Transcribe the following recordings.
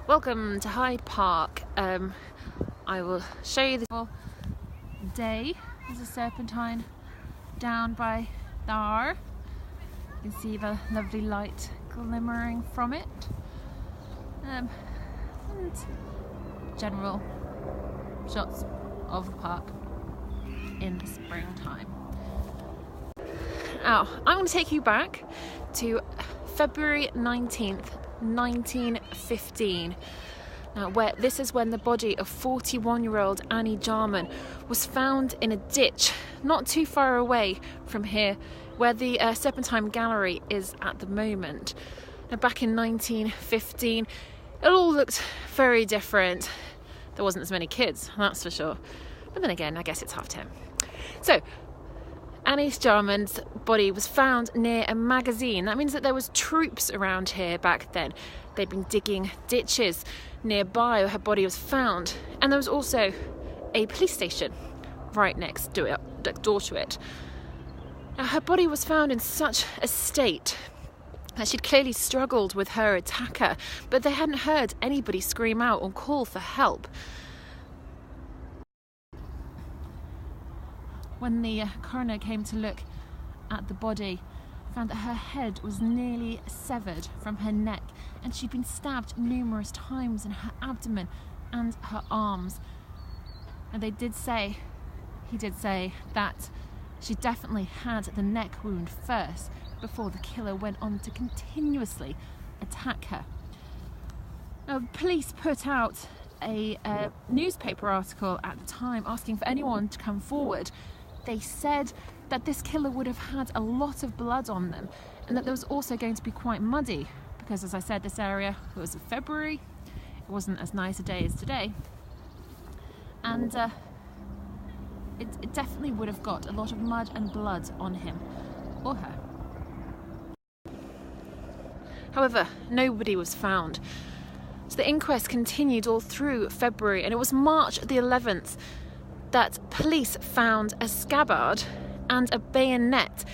Welcome to Hyde Park. I will show you the day. There's a serpentine down by there. You can see the lovely light glimmering from it. And general shots of the park in the springtime. Now, I'm going to take you back to February 19th, 1915. Now, this is when the body of 41-year-old Annie Jarman was found in a ditch not too far away from here, where the Serpentine Gallery is at the moment. Now, back in 1915, it all looked very different. There wasn't as many kids, that's for sure. But then again, I guess it's half term. So, Alice Jarman's body was found near a magazine. That means that there was troops around here back then. They'd been digging ditches nearby where her body was found. And there was also a police station right next door to it. Now, her body was found in such a state that she'd clearly struggled with her attacker, but they hadn't heard anybody scream out or call for help. When the coroner came to look at the body, found that her head was nearly severed from her neck, and she'd been stabbed numerous times in her abdomen and her arms. And he did say that she definitely had the neck wound first before the killer went on to continuously attack her. Now, police put out a newspaper article at the time asking for anyone to come forward. They said that this killer would have had a lot of blood on them, and that there was also going to be quite muddy because, as I said, this area, it was February, it wasn't as nice a day as today, and it definitely would have got a lot of mud and blood on him or her. However, nobody was found. So the inquest continued all through February, and it was March the 11th that police found a scabbard and a bayonet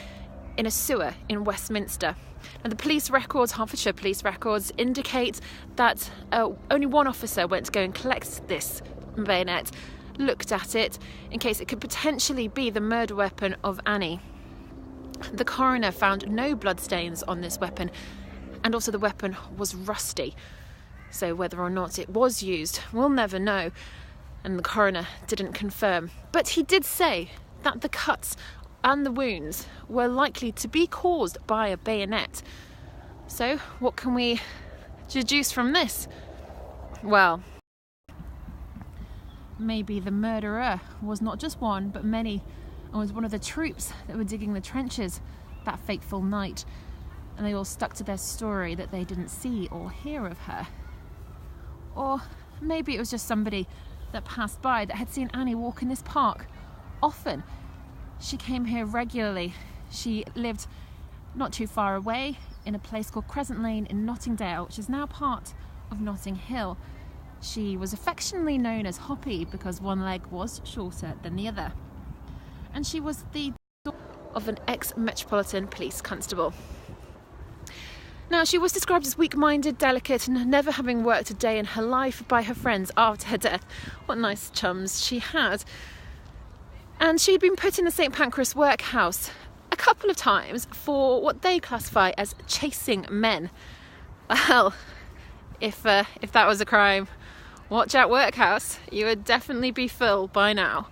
in a sewer in Westminster. Now, the police records, Hertfordshire police records, indicate that only one officer went to go and collect this bayonet, looked at it in case it could potentially be the murder weapon of Annie. The coroner found no bloodstains on this weapon, and also the weapon was rusty. So whether or not it was used, we'll never know. And the coroner didn't confirm. But he did say that the cuts and the wounds were likely to be caused by a bayonet. So what can we deduce from this? Well, maybe the murderer was not just one, but many, and was one of the troops that were digging the trenches that fateful night. And they all stuck to their story that they didn't see or hear of her. Or maybe it was just somebody that passed by that had seen Annie walk in this park often. She came here regularly. She lived not too far away in a place called Crescent Lane in Nottingdale, which is now part of Notting Hill. She was affectionately known as Hoppy because one leg was shorter than the other. And she was the daughter of an ex-Metropolitan Police constable. Now, she was described as weak-minded, delicate, and never having worked a day in her life by her friends after her death. What nice chums she had. And she'd been put in the St Pancras workhouse a couple of times for what they classify as chasing men. Well, if that was a crime, watch out workhouse. You would definitely be full by now.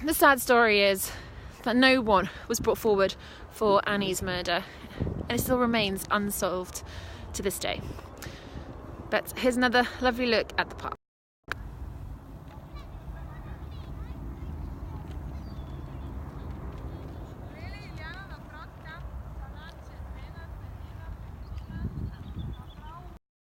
The sad story is that no one was brought forward for Annie's murder, and it still remains unsolved to this day. But here's another lovely look at the park.